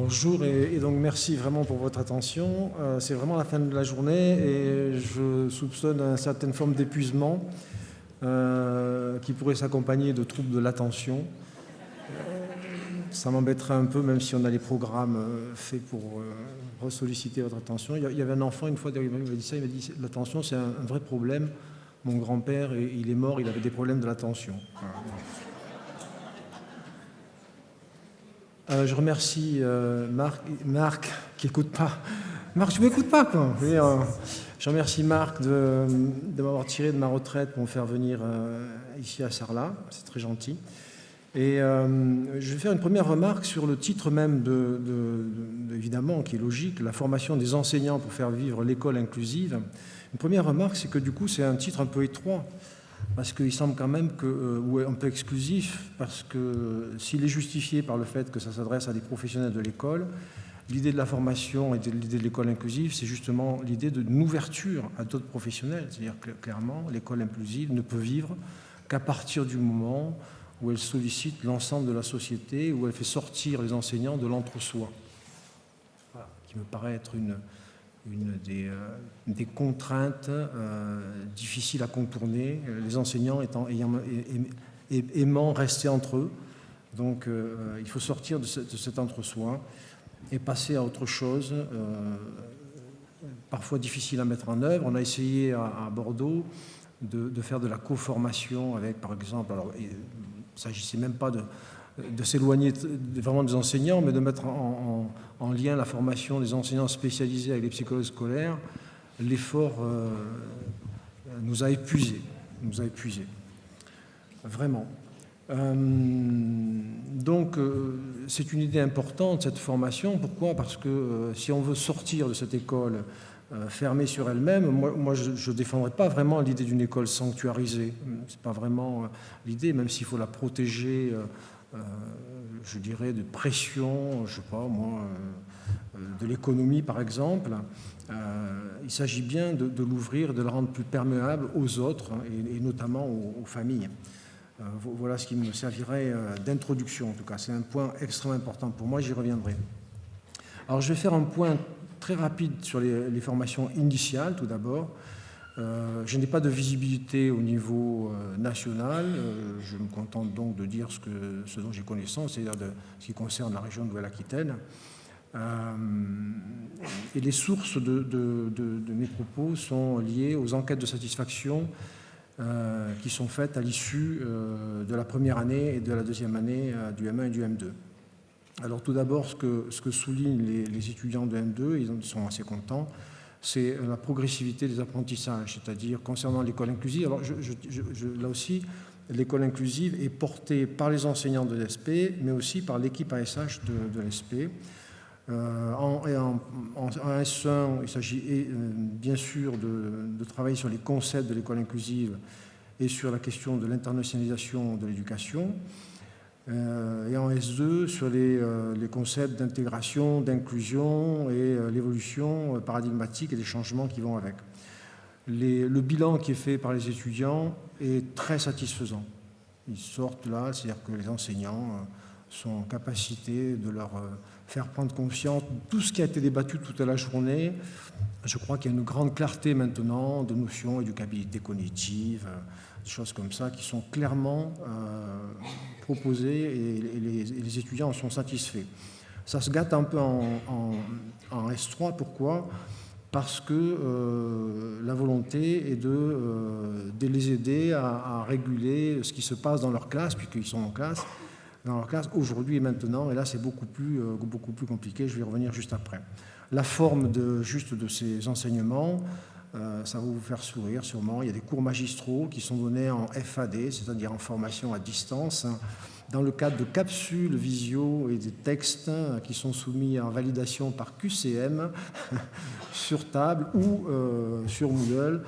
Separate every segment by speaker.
Speaker 1: Bonjour et donc merci vraiment pour votre attention. C'est vraiment la fin de la journée et je soupçonne une certaine forme d'épuisement qui pourrait s'accompagner de troubles de l'attention. Ça m'embêterait un peu, même si on a les programmes faits pour ressolliciter votre attention. Il y avait un enfant, une fois, il m'a dit ça, il m'a dit « L'attention, c'est un vrai problème. Mon grand-père, il est mort, il avait des problèmes de l'attention. » Je remercie Marc qui n'écoute pas. Marc, tu m'écoutes pas, quoi. Je remercie Marc de m'avoir tiré de ma retraite pour me faire venir ici à Sarlat. C'est très gentil. Et je vais faire une première remarque sur le titre même évidemment, qui est logique, la formation des enseignants pour faire vivre l'école inclusive. Une première remarque, c'est que du coup, c'est un titre un peu étroit. Parce qu'il semble quand même ou un peu exclusif, parce que s'il est justifié par le fait que ça s'adresse à des professionnels de l'école, l'idée de la formation et l'idée de l'école inclusive, c'est justement l'idée d'une ouverture à d'autres professionnels. C'est-à-dire que clairement, l'école inclusive ne peut vivre qu'à partir du moment où elle sollicite l'ensemble de la société, où elle fait sortir les enseignants de l'entre-soi. Voilà, qui me paraît être une des contraintes difficiles à contourner, les enseignants aimant rester entre eux. Donc il faut sortir de cet entre-soi et passer à autre chose, parfois difficile à mettre en œuvre. On a essayé à Bordeaux de faire de la co-formation avec, par exemple, alors il ne s'agissait même pas de s'éloigner vraiment des enseignants, mais de mettre en lien la formation des enseignants spécialisés avec les psychologues scolaires. L'effort nous a épuisés, vraiment. Donc, c'est une idée importante, cette formation. Pourquoi ? Parce que si on veut sortir de cette école fermée sur elle-même, moi je ne défendrai pas vraiment l'idée d'une école sanctuarisée. Ce n'est pas vraiment l'idée, même s'il faut la protéger, je dirais, de pression, je ne sais pas moi, de l'économie par exemple. Il s'agit bien de l'ouvrir, de la rendre plus perméable aux autres, et notamment aux familles. Voilà ce qui me servirait d'introduction, en tout cas. C'est un point extrêmement important pour moi, j'y reviendrai. Alors, je vais faire un point très rapide sur les formations initiales, tout d'abord. Je n'ai pas de visibilité au niveau national. Je me contente donc de dire ce dont j'ai connaissance, c'est-à-dire ce qui concerne la région de Nouvelle-Aquitaine. Et les sources de mes propos sont liées aux enquêtes de satisfaction qui sont faites à l'issue de la première année et de la deuxième année du M1 et du M2. Alors tout d'abord, ce que soulignent les étudiants de M2, ils sont assez contents, c'est la progressivité des apprentissages, c'est-à-dire concernant l'école inclusive. Alors là aussi, l'école inclusive est portée par les enseignants de l'ESP, mais aussi par l'équipe ASH de l'ESP. En S1, il s'agit bien sûr de travailler sur les concepts de l'école inclusive et sur la question de l'internationalisation de l'éducation. Et en S2, sur les concepts d'intégration, d'inclusion et l'évolution paradigmatique et les changements qui vont avec. Le bilan qui est fait par les étudiants est très satisfaisant. Ils sortent là, c'est-à-dire que les enseignants sont en capacité de leur faire prendre conscience de tout ce qui a été débattu toute la journée. Je crois qu'il y a une grande clarté maintenant de notions, éducabilité cognitive, des choses comme ça qui sont clairement proposées et les étudiants en sont satisfaits. Ça se gâte un peu en S3, pourquoi ? Parce que la volonté est de les aider à réguler ce qui se passe dans leur classe, puisqu'ils sont en classe, dans leur classe aujourd'hui et maintenant, et là c'est beaucoup plus compliqué, je vais y revenir juste après. La forme de ces enseignements, ça va vous faire sourire sûrement. Il y a des cours magistraux qui sont donnés en FAD, c'est-à-dire en formation à distance, dans le cadre de capsules visio et des textes qui sont soumis en validation par QCM sur table ou sur Moodle.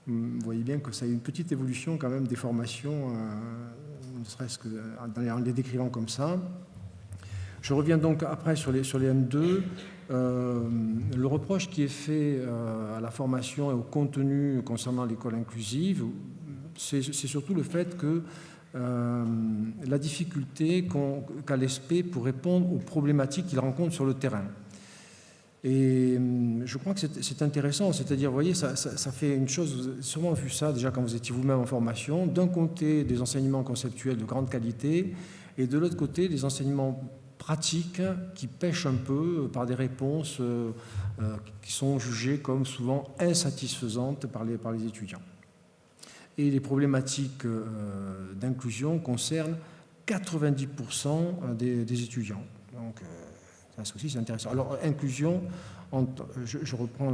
Speaker 1: Vous voyez bien que ça a une petite évolution quand même des formations, ne serait-ce qu'en les décrivant comme ça. Je reviens donc après sur les M2. Le reproche qui est fait à la formation et au contenu concernant l'école inclusive, c'est surtout le fait que la difficulté qu'a l'ESP pour répondre aux problématiques qu'il rencontre sur le terrain. Et je crois que c'est intéressant, c'est-à-dire, vous voyez, ça fait une chose, vous avez sûrement vu ça déjà quand vous étiez vous-même en formation, d'un côté des enseignements conceptuels de grande qualité, et de l'autre côté des enseignements pratiques qui pêchent un peu par des réponses qui sont jugées comme souvent insatisfaisantes par les étudiants. Et les problématiques d'inclusion concernent 90% des étudiants. Donc, ça aussi, c'est intéressant. Alors, inclusion, je reprends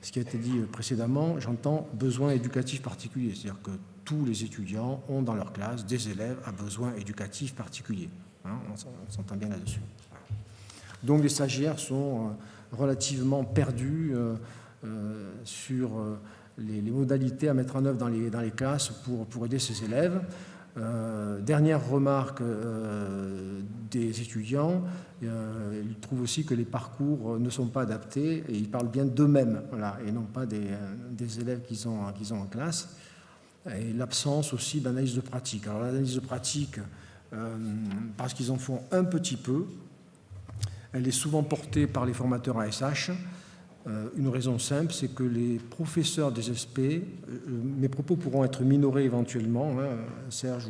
Speaker 1: ce qui a été dit précédemment, j'entends besoin éducatif particulier, c'est-à-dire que tous les étudiants ont dans leur classe des élèves à besoins éducatifs particuliers. Hein, on s'entend bien là-dessus. Donc, les stagiaires sont relativement perdus sur les modalités à mettre en œuvre dans les classes pour aider ces élèves. Dernière remarque des étudiants, ils trouvent aussi que les parcours ne sont pas adaptés et ils parlent bien d'eux-mêmes, voilà, et non pas des élèves qu'ils ont en classe. Et l'absence aussi d'analyse de pratique. Alors l'analyse de pratique, parce qu'ils en font un petit peu, elle est souvent portée par les formateurs ASH. Une raison simple, c'est que les professeurs des SP, mes propos pourront être minorés éventuellement, hein, Serge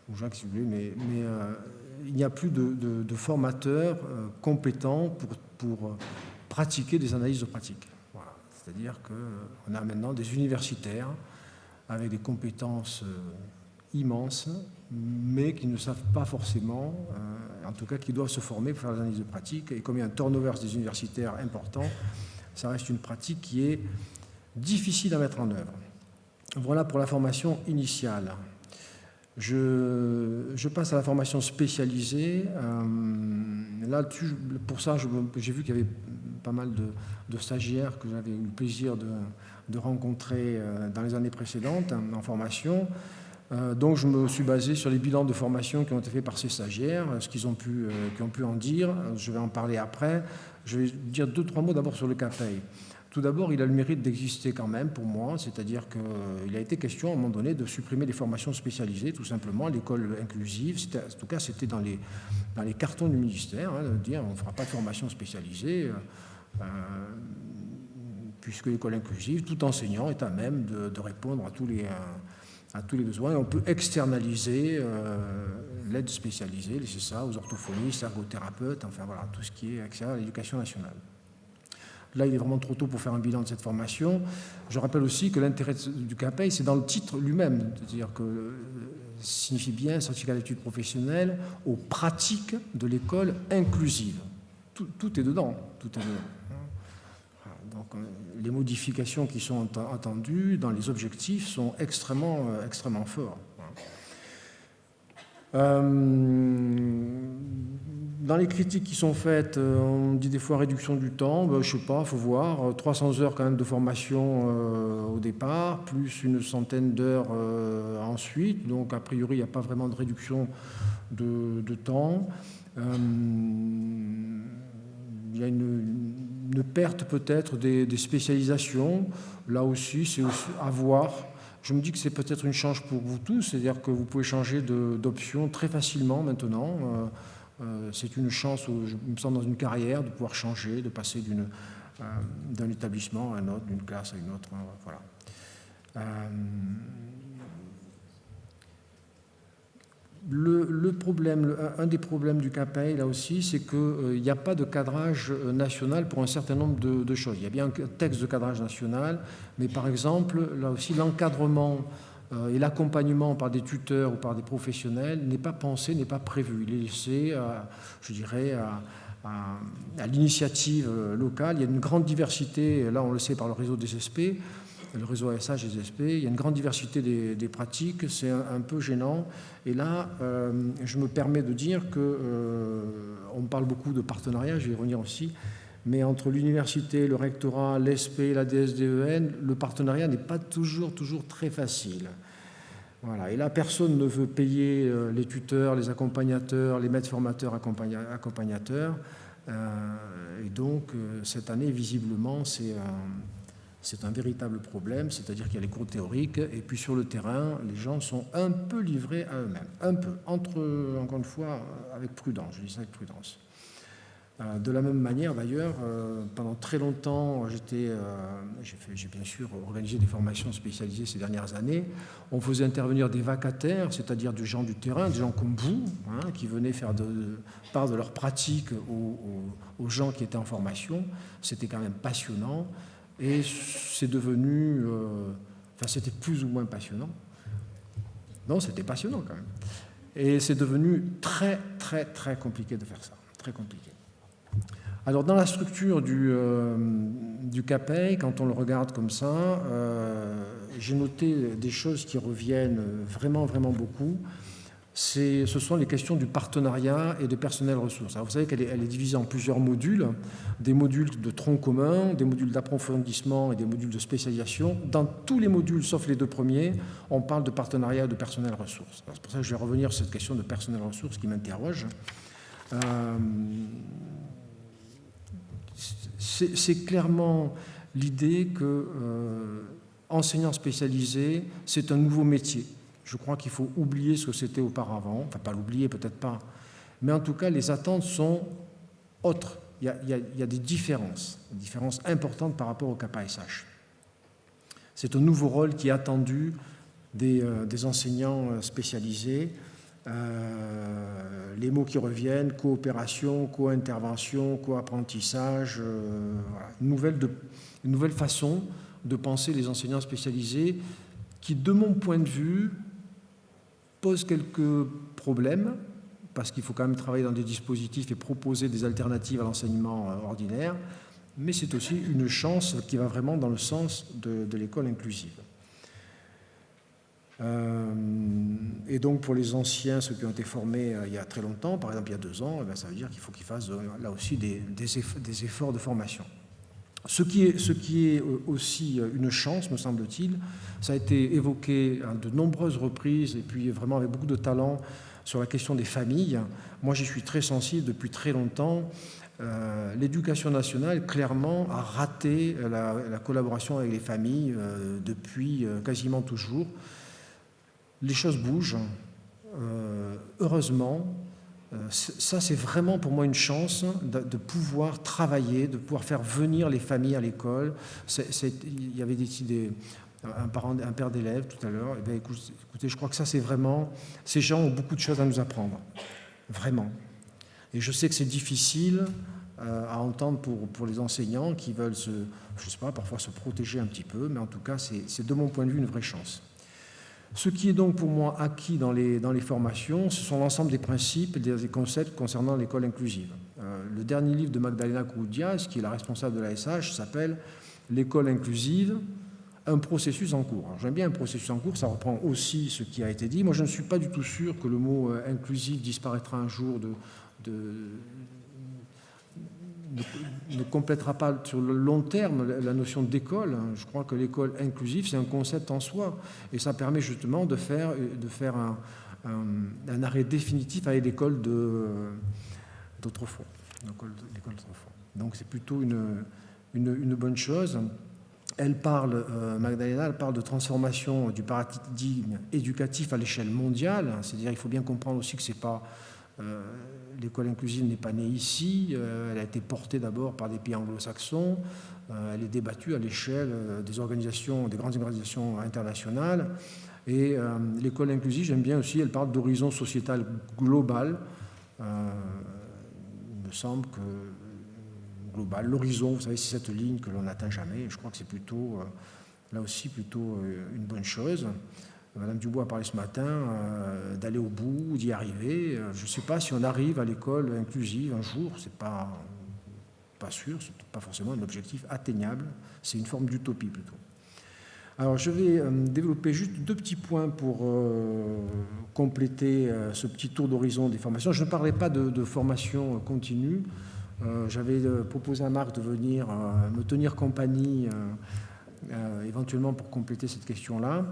Speaker 1: ou Jacques si vous voulez, mais il n'y a plus de formateurs compétents pour pratiquer des analyses de pratique. Voilà. C'est-à-dire qu'on a maintenant des universitaires avec des compétences immenses, mais qui ne savent pas forcément, en tout cas qui doivent se former pour faire des analyses de pratique. Et comme il y a un turnover des universitaires important, ça reste une pratique qui est difficile à mettre en œuvre. Voilà pour la formation initiale. Je passe à la formation spécialisée. Là, pour ça, j'ai vu qu'il y avait pas mal de stagiaires que j'avais eu le plaisir de rencontrer dans les années précédentes en formation. Donc je me suis basé sur les bilans de formation qui ont été faits par ces stagiaires, ce qu'ils ont pu en dire. Je vais en parler après. Je vais dire 2-3 mots d'abord sur le CAPEI. Tout d'abord, il a le mérite d'exister quand même pour moi, c'est-à-dire qu'il a été question à un moment donné de supprimer les formations spécialisées, tout simplement, l'école inclusive. En tout cas, c'était dans les cartons du ministère, hein, de dire on ne fera pas de formation spécialisée, puisque l'école inclusive, tout enseignant est à même de répondre à tous les besoins. Et on peut externaliser l'aide spécialisée, laisser ça aux orthophonistes, ergothérapeutes, enfin voilà, tout ce qui est extérieur à l'éducation nationale. Là, il est vraiment trop tôt pour faire un bilan de cette formation. Je rappelle aussi que l'intérêt du CAPEI, c'est dans le titre lui-même, c'est-à-dire que signifie bien certificat d'études professionnelles aux pratiques de l'école inclusive. Tout est dedans, tout est dedans. Donc, les modifications qui sont attendues dans les objectifs sont extrêmement forts. Dans les critiques qui sont faites, on dit des fois réduction du temps, je ne sais pas, il faut voir, 300 heures quand même de formation au départ, plus une centaine d'heures ensuite, donc a priori il n'y a pas vraiment de réduction de temps. Il y a une perte peut-être des spécialisations, là aussi c'est à voir. Je me dis que c'est peut-être une chance pour vous tous, c'est-à-dire que vous pouvez changer d'option très facilement maintenant. C'est une chance, je me sens dans une carrière, de pouvoir changer, de passer d'un établissement à un autre, d'une classe à une autre. Voilà. Le problème, un des problèmes du CAPEI, là aussi, c'est qu'il n'y a pas de cadrage national pour un certain nombre de choses. Il y a bien un texte de cadrage national, mais par exemple, là aussi, l'encadrement et l'accompagnement par des tuteurs ou par des professionnels n'est pas pensé, n'est pas prévu. Il est laissé, je dirais, à l'initiative locale. Il y a une grande diversité, là on le sait par le réseau des SP, le réseau ASH des SP, il y a une grande diversité des pratiques, c'est un peu gênant. Et là, je me permets de dire qu'on parle beaucoup de partenariat, je vais y revenir aussi, mais entre l'université, le rectorat, l'ESP, la DSDEN, le partenariat n'est pas toujours très facile. Voilà. Et là, personne ne veut payer les tuteurs, les accompagnateurs, les maîtres formateurs accompagnateurs. Et donc, cette année, visiblement, c'est C'est un véritable problème, c'est-à-dire qu'il y a les cours théoriques, et puis sur le terrain, les gens sont un peu livrés à eux-mêmes, un peu, encore une fois, avec prudence, je dis ça avec prudence. De la même manière, d'ailleurs, pendant très longtemps, j'ai bien sûr organisé des formations spécialisées ces dernières années. On faisait intervenir des vacataires, c'est-à-dire des gens du terrain, des gens comme vous, qui venaient faire part de leur pratique aux gens qui étaient en formation. C'était quand même passionnant. Et c'est devenu... c'était plus ou moins passionnant. Non, c'était passionnant quand même. Et c'est devenu très, très, très compliqué de faire ça. Très compliqué. Alors, dans la structure du CAPEI, quand on le regarde comme ça, j'ai noté des choses qui reviennent vraiment, vraiment beaucoup. Ce sont les questions du partenariat et de personnel ressources. Alors, vous savez qu'elle est divisée en plusieurs modules, des modules de tronc commun, des modules d'approfondissement et des modules de spécialisation. Dans tous les modules, sauf les deux premiers, on parle de partenariat et de personnel ressources. C'est pour ça que je vais revenir sur cette question de personnel ressources qui m'interroge. C'est clairement l'idée que enseignant spécialisé, c'est un nouveau métier. Je crois qu'il faut oublier ce que c'était auparavant, enfin pas l'oublier, peut-être pas, mais en tout cas les attentes sont autres. Il y a des différences importantes par rapport au CAPA-SH. C'est un nouveau rôle qui est attendu des enseignants spécialisés. Les mots qui reviennent, coopération, co-intervention, co-apprentissage, voilà. Une nouvelle façon de penser les enseignants spécialisés qui, de mon point de vue, pose quelques problèmes, parce qu'il faut quand même travailler dans des dispositifs et proposer des alternatives à l'enseignement ordinaire, mais c'est aussi une chance qui va vraiment dans le sens de l'école inclusive. Et donc pour les anciens, ceux qui ont été formés il y a très longtemps, par exemple il y a 2 ans, ça veut dire qu'il faut qu'ils fassent là aussi des efforts de formation. Ce qui est aussi une chance, me semble-t-il, ça a été évoqué à de nombreuses reprises et puis vraiment avec beaucoup de talent sur la question des familles. Moi j'y suis très sensible depuis très longtemps. L'éducation nationale, clairement, a raté la collaboration avec les familles depuis quasiment toujours. Les choses bougent, heureusement. Ça, c'est vraiment pour moi une chance de pouvoir travailler, de pouvoir faire venir les familles à l'école. Il y avait un père d'élève tout à l'heure. Écoutez, je crois que ça, c'est vraiment... Ces gens ont beaucoup de choses à nous apprendre, vraiment. Et je sais que c'est difficile à entendre pour les enseignants qui veulent je sais pas, parfois se protéger un petit peu, mais en tout cas, c'est de mon point de vue une vraie chance. Ce qui est donc pour moi acquis dans les formations, ce sont l'ensemble des principes et des concepts concernant l'école inclusive. Le dernier livre de Magdalena Cruz-Diaz, qui est la responsable de l'ASH, s'appelle « L'école inclusive, un processus en cours ». J'aime bien un processus en cours, ça reprend aussi ce qui a été dit. Moi, je ne suis pas du tout sûr que le mot « inclusif » disparaîtra un jour ne complétera pas sur le long terme la notion d'école. Je crois que l'école inclusive, c'est un concept en soi. Et ça permet justement de faire un arrêt définitif avec l'école d'autrefois. Donc c'est plutôt une bonne chose. Magdalena, elle parle de transformation du paradigme éducatif à l'échelle mondiale. C'est-à-dire qu'il faut bien comprendre aussi que c'est pas... l'école inclusive n'est pas née ici, elle a été portée d'abord par des pays anglo-saxons, elle est débattue à l'échelle des grandes organisations internationales. Et l'école inclusive, j'aime bien aussi, elle parle d'horizon sociétal global. Il me semble que global, l'horizon, vous savez, c'est cette ligne que l'on n'atteint jamais. Je crois que c'est plutôt, là aussi, une bonne chose. Madame Dubois a parlé ce matin d'aller au bout, d'y arriver. Je ne sais pas si on arrive à l'école inclusive un jour, c'est pas sûr, c'est pas forcément un objectif atteignable, c'est une forme d'utopie plutôt. Alors je vais développer juste 2 petits points pour compléter ce petit tour d'horizon des formations. Je ne parlerai pas de formation continue. J'avais proposé à Marc de venir me tenir compagnie éventuellement pour compléter cette question-là.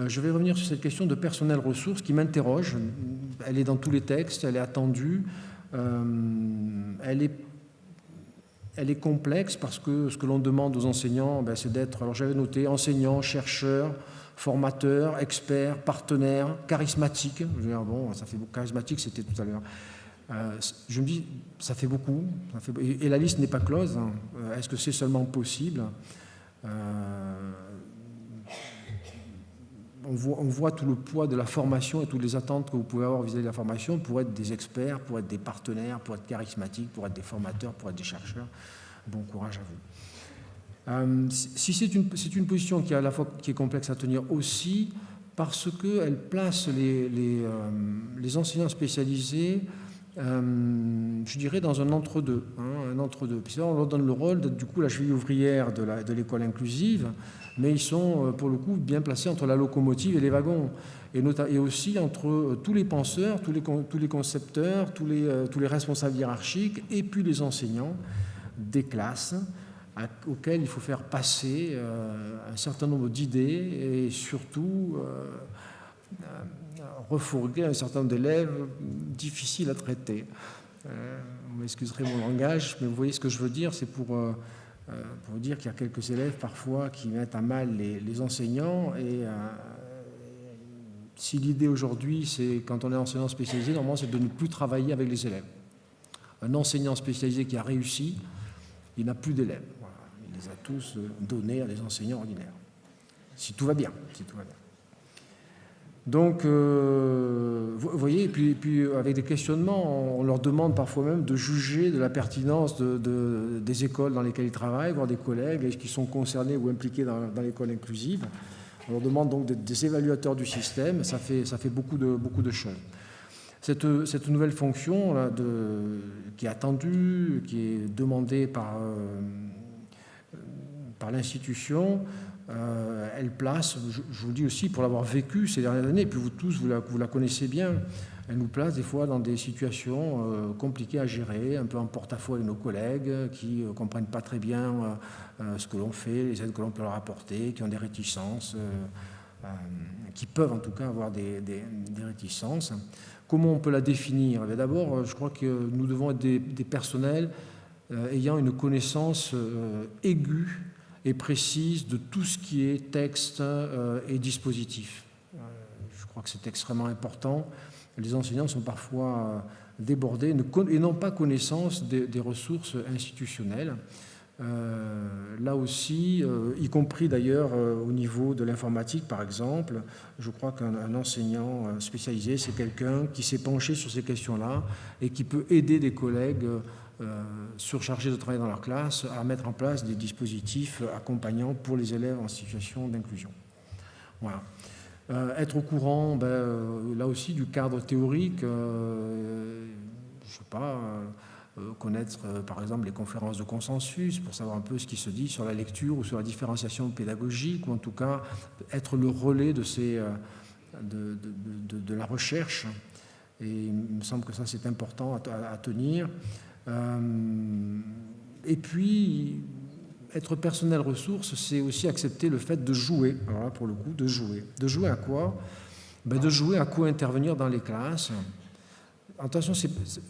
Speaker 1: Je vais revenir sur cette question de personnel ressources qui m'interroge. Elle est dans tous les textes, elle est attendue. Elle elle est complexe parce que ce que l'on demande aux enseignants, c'est d'être, alors j'avais noté, enseignant, chercheur, formateur, expert, partenaire, charismatique. Je veux dire, bon, ça fait beaucoup. Charismatique, c'était tout à l'heure. Je me dis, ça fait beaucoup. Et la liste n'est pas close. Hein. Est-ce que c'est seulement possible? On voit tout le poids de la formation et toutes les attentes que vous pouvez avoir vis-à-vis de la formation pour être des experts, pour être des partenaires, pour être charismatiques, pour être des formateurs, pour être des chercheurs. Bon courage à vous. Si c'est une position qui est à la fois qui est complexe à tenir aussi parce qu'elle place les enseignants spécialisés, je dirais, dans un entre-deux. Hein, un entre-deux. Puis là, on leur donne le rôle d'être du coup la cheville ouvrière de l'école inclusive, mais ils sont pour le coup bien placés entre la locomotive et les wagons, et aussi entre tous les penseurs, tous les concepteurs, tous les responsables hiérarchiques, et puis les enseignants des classes auxquels il faut faire passer un certain nombre d'idées et surtout refourguer un certain nombre d'élèves difficiles à traiter. Vous m'excuserez mon langage, mais vous voyez ce que je veux dire, c'est pour vous dire qu'il y a quelques élèves parfois qui mettent à mal les enseignants, et si l'idée aujourd'hui, c'est quand on est enseignant spécialisé, normalement c'est de ne plus travailler avec les élèves. Un enseignant spécialisé qui a réussi, il n'a plus d'élèves. Voilà. Il les a tous donnés à des enseignants ordinaires. Si tout va bien. Donc, vous voyez, et puis avec des questionnements, on leur demande parfois même de juger de la pertinence des écoles dans lesquelles ils travaillent, voire des collègues qui sont concernés ou impliqués dans l'école inclusive. On leur demande donc des évaluateurs du système. Ça fait beaucoup de choses. Cette nouvelle fonction là, qui est attendue, qui est demandée par l'institution, elle place, je vous le dis aussi pour l'avoir vécu ces dernières années, et puis vous tous, vous la connaissez bien, elle nous place des fois dans des situations compliquées à gérer, un peu en porte-à-faux avec nos collègues qui ne comprennent pas très bien ce que l'on fait, les aides que l'on peut leur apporter, qui ont des réticences, qui peuvent en tout cas avoir des réticences. Comment on peut la définir? D'abord, je crois que nous devons être des personnels ayant une connaissance aiguë et précise de tout ce qui est texte et dispositif. Je crois que c'est extrêmement important. Les enseignants sont parfois débordés et n'ont pas connaissance des ressources institutionnelles. Là aussi, y compris d'ailleurs au niveau de l'informatique par exemple, je crois qu'un enseignant spécialisé, c'est quelqu'un qui s'est penché sur ces questions-là et qui peut aider des collègues surchargés de travail dans leur classe à mettre en place des dispositifs accompagnants pour les élèves en situation d'inclusion. Voilà. Être au courant, là aussi, du cadre théorique, je ne sais pas, connaître par exemple les conférences de consensus pour savoir un peu ce qui se dit sur la lecture ou sur la différenciation pédagogique, ou en tout cas être le relais de la recherche. Et il me semble que ça c'est important à tenir. Et puis être personnel ressource, c'est aussi accepter le fait de jouer. Alors là, pour le coup, de jouer. De jouer à quoi? De jouer à co-intervenir dans les classes. Attention,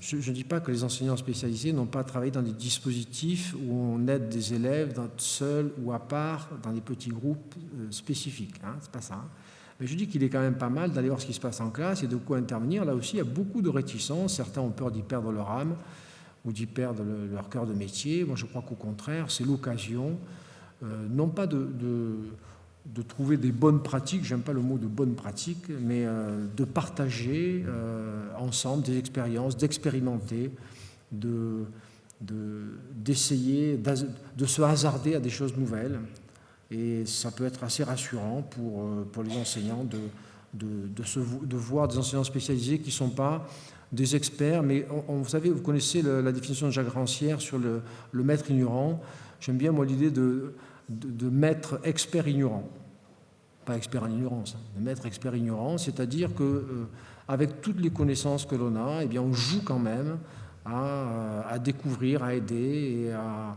Speaker 1: je ne dis pas que les enseignants spécialisés n'ont pas travaillé dans des dispositifs où on aide des élèves seuls ou à part, dans des petits groupes spécifiques. Hein, c'est pas ça. Hein. Mais je dis qu'il est quand même pas mal d'aller voir ce qui se passe en classe et de co-intervenir. Là aussi, il y a beaucoup de réticences. Certains ont peur d'y perdre leur âme ou d'y perdre leur cœur de métier. Moi, je crois qu'au contraire, c'est l'occasion, non pas de trouver des bonnes pratiques, j'aime pas le mot de bonnes pratiques, mais de partager ensemble des expériences, d'expérimenter, d'essayer, de se hasarder à des choses nouvelles. Et ça peut être assez rassurant pour les enseignants de voir des enseignants spécialisés qui ne sont pas des experts, mais vous savez, vous connaissez la définition de Jacques Rancière sur le maître ignorant. J'aime bien, moi, l'idée de maître expert ignorant. Pas expert en ignorance, de maître expert ignorant, c'est-à-dire qu'avec toutes les connaissances que l'on a, eh bien, on joue quand même à découvrir, à aider et à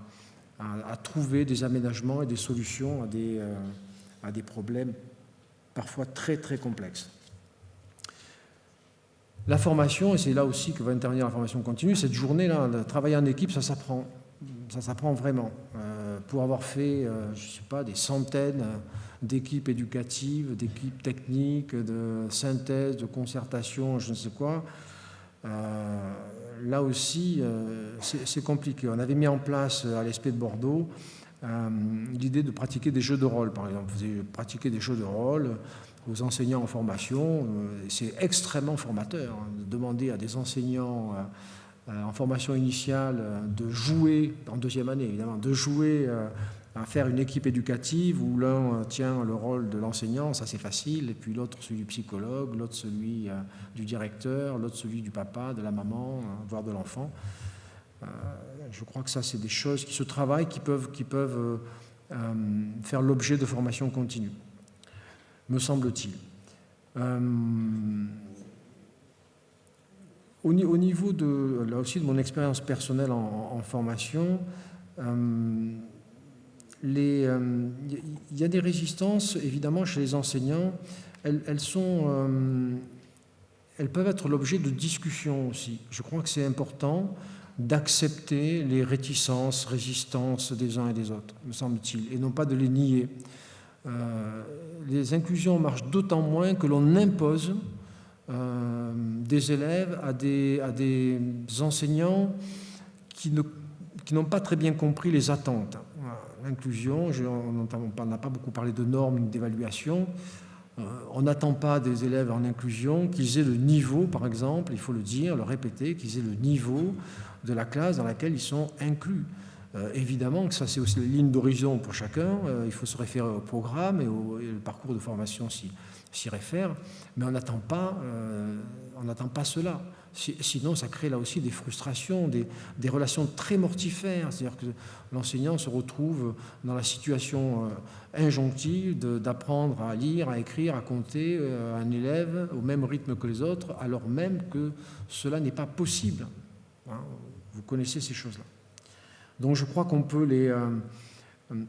Speaker 1: trouver des aménagements et des solutions à des problèmes parfois très, très complexes. La formation, et c'est là aussi que va intervenir la formation continue, cette journée-là, travailler en équipe, ça s'apprend. ça s'apprend vraiment. Pour avoir fait, je ne sais pas, des centaines d'équipes éducatives, d'équipes techniques, de synthèse, de concertation, je ne sais quoi, là aussi, c'est compliqué. On avait mis en place à l'ESP de Bordeaux l'idée de pratiquer des jeux de rôle, par exemple. Vous avez pratiqué des jeux de rôle aux enseignants en formation, c'est extrêmement formateur. De demander à des enseignants en formation initiale de jouer, en deuxième année évidemment, de jouer à faire une équipe éducative où l'un tient le rôle de l'enseignant, ça c'est facile, et puis l'autre celui du psychologue, l'autre celui du directeur, l'autre celui du papa, de la maman, voire de l'enfant. Je crois que ça c'est des choses qui se travaillent, qui peuvent faire l'objet de formation continue, me semble-t-il. Au niveau là aussi de mon expérience personnelle en formation, il y a des résistances, évidemment, chez les enseignants. Elles peuvent être l'objet de discussions aussi. Je crois que c'est important d'accepter les résistances des uns et des autres, me semble-t-il, et non pas de les nier. Les inclusions marchent d'autant moins que l'on impose des élèves à des enseignants qui n'ont pas très bien compris les attentes. L'inclusion, on n'a pas beaucoup parlé de normes, d'évaluation. On n'attend pas des élèves en inclusion qu'ils aient le niveau, par exemple, il faut le dire, le répéter, qu'ils aient le niveau de la classe dans laquelle ils sont inclus. Évidemment que ça, c'est aussi la ligne d'horizon pour chacun. Il faut se référer au programme et le parcours de formation s'y réfère, mais on n'attend pas cela. Sinon, ça crée là aussi des frustrations, des relations très mortifères. C'est-à-dire que l'enseignant se retrouve dans la situation injonctive d'apprendre à lire, à écrire, à compter un élève au même rythme que les autres, alors même que cela n'est pas possible. Vous connaissez ces choses-là. Donc je crois qu'on peut les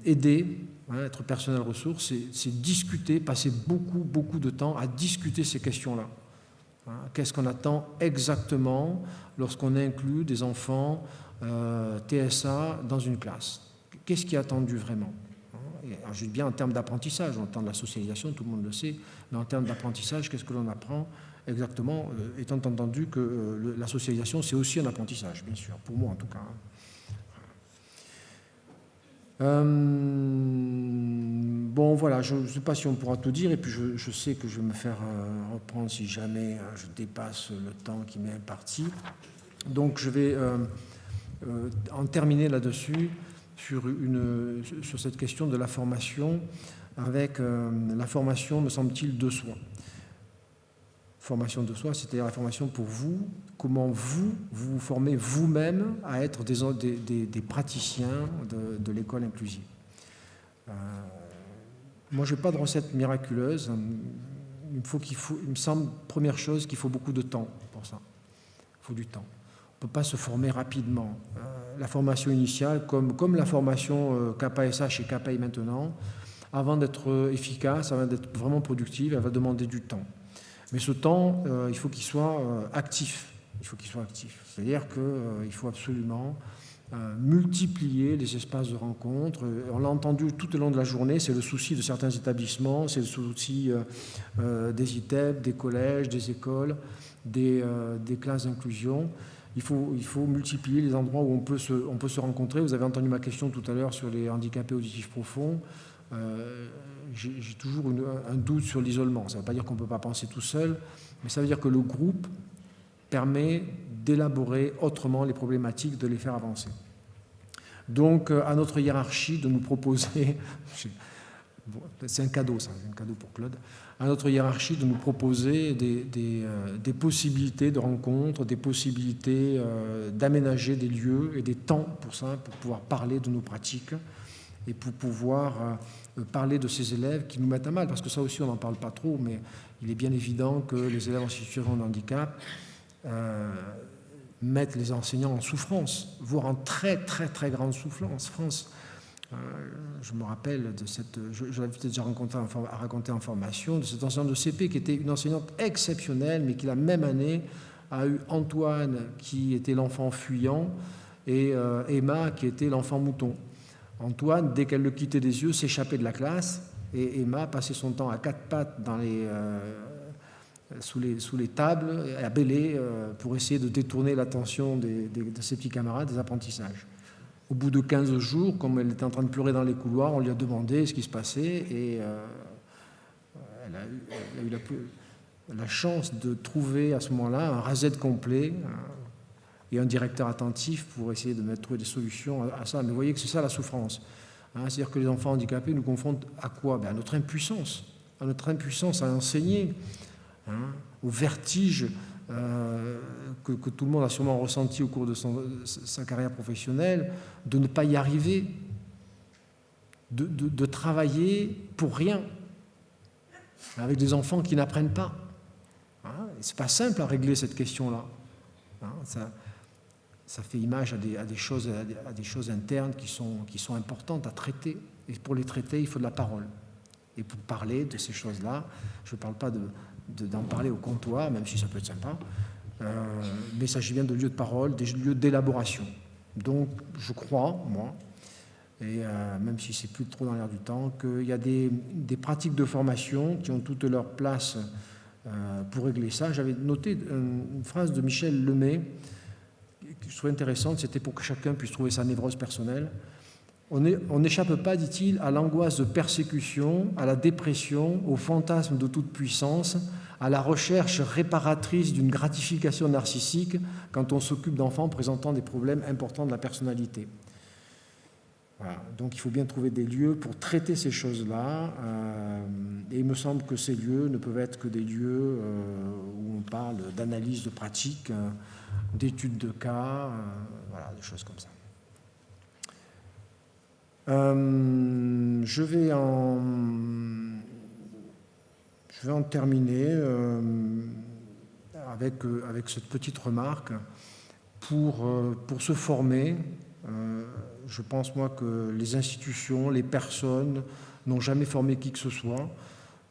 Speaker 1: aider, être personnel ressource, c'est discuter, passer beaucoup de temps à discuter ces questions-là. Qu'est-ce qu'on attend exactement lorsqu'on inclut des enfants TSA dans une classe? Qu'est-ce qui est attendu vraiment? Alors, je dis bien en termes d'apprentissage, en termes de la socialisation, tout le monde le sait, mais en termes d'apprentissage, qu'est-ce que l'on apprend exactement, étant entendu que la socialisation, c'est aussi un apprentissage, bien sûr, pour moi en tout cas. Bon, voilà, je ne sais pas si on pourra tout dire, et puis je sais que je vais me faire reprendre si jamais je dépasse le temps qui m'est imparti. Donc, je vais en terminer là-dessus sur cette question de la formation, avec la formation, me semble-t-il, de soi. Formation de soi, c'est-à-dire la formation pour vous, comment vous formez vous-même à être des praticiens de l'école inclusive. Moi, je n'ai pas de recette miraculeuse. Il me semble, première chose, qu'il faut beaucoup de temps pour ça. Il faut du temps. On ne peut pas se former rapidement. La formation initiale, comme la formation KPSH et KPI maintenant, avant d'être efficace, avant d'être vraiment productive, elle va demander du temps. Mais ce temps, il faut qu'il soit actif. Il faut qu'il soit actif. C'est-à-dire qu'il faut absolument multiplier les espaces de rencontre. On l'a entendu tout au long de la journée, c'est le souci de certains établissements, c'est le souci des ITEP, des collèges, des écoles, des classes d'inclusion. Il faut multiplier les endroits où on peut se rencontrer. Vous avez entendu ma question tout à l'heure sur les handicapés auditifs profonds. J'ai toujours un doute sur l'isolement. Ça ne veut pas dire qu'on ne peut pas penser tout seul, mais ça veut dire que le groupe permet d'élaborer autrement les problématiques, de les faire avancer. Donc, à notre hiérarchie de nous proposer, c'est un cadeau ça, c'est un cadeau pour Claude, à notre hiérarchie de nous proposer des possibilités de rencontres, des possibilités d'aménager des lieux et des temps pour ça, pour pouvoir parler de nos pratiques et pour pouvoir parler de ces élèves qui nous mettent à mal, parce que ça aussi on n'en parle pas trop, mais il est bien évident que les élèves en situation de handicap mettent les enseignants en souffrance, voire en très grande souffrance. Je me rappelle de je l'avais peut-être déjà raconté en formation, de cette enseignante de CP qui était une enseignante exceptionnelle, mais qui la même année a eu Antoine, qui était l'enfant fuyant, et Emma qui était l'enfant mouton. Antoine, dès qu'elle le quittait des yeux, s'échappait de la classe, et Emma passait son temps à quatre pattes sous les tables, à bêler pour essayer de détourner l'attention de ses petits camarades des apprentissages. Au bout de 15 jours, comme elle était en train de pleurer dans les couloirs, on lui a demandé ce qui se passait, et elle a eu la chance de trouver à ce moment-là un reset complet et un directeur attentif pour essayer de trouver des solutions à ça. Mais vous voyez que c'est ça la souffrance. C'est-à-dire que les enfants handicapés nous confrontent à quoi? À notre impuissance à enseigner, au vertige que tout le monde a sûrement ressenti au cours de sa carrière professionnelle, de ne pas y arriver, de travailler pour rien, avec des enfants qui n'apprennent pas. C'est pas simple à régler cette question-là. Ça fait image à des choses internes qui sont importantes à traiter. Et pour les traiter, il faut de la parole. Et pour parler de ces choses-là, je ne parle pas d'en parler au comptoir, même si ça peut être sympa, mais il s'agit bien de lieux de parole, des lieux d'élaboration. Donc, je crois, moi, et même si c'est plus trop dans l'air du temps, qu'il y a des pratiques de formation qui ont toute leur place pour régler ça. J'avais noté une phrase de Michel Lemay que je trouvais intéressante, c'était pour que chacun puisse trouver sa névrose personnelle. On n'échappe pas, dit-il, à l'angoisse de persécution, à la dépression, au fantasme de toute puissance, à la recherche réparatrice d'une gratification narcissique quand on s'occupe d'enfants présentant des problèmes importants de la personnalité. Voilà. Donc il faut bien trouver des lieux pour traiter ces choses-là, et il me semble que ces lieux ne peuvent être que des lieux où on parle d'analyse de pratiques, d'études de cas, voilà, des choses comme ça. Je vais en terminer avec cette petite remarque. Pour se former, je pense moi que les institutions, les personnes n'ont jamais formé qui que ce soit.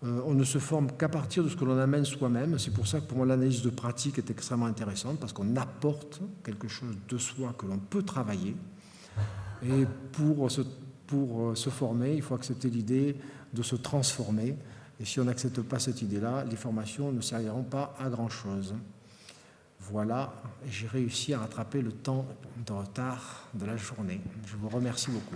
Speaker 1: On ne se forme qu'à partir de ce que l'on amène soi-même. C'est pour ça que pour moi l'analyse de pratique est extrêmement intéressante, parce qu'on apporte quelque chose de soi que l'on peut travailler. Et pour se former, il faut accepter l'idée de se transformer. Et si on n'accepte pas cette idée-là, les formations ne serviront pas à grand-chose. Voilà, j'ai réussi à rattraper le temps de retard de la journée. Je vous remercie beaucoup.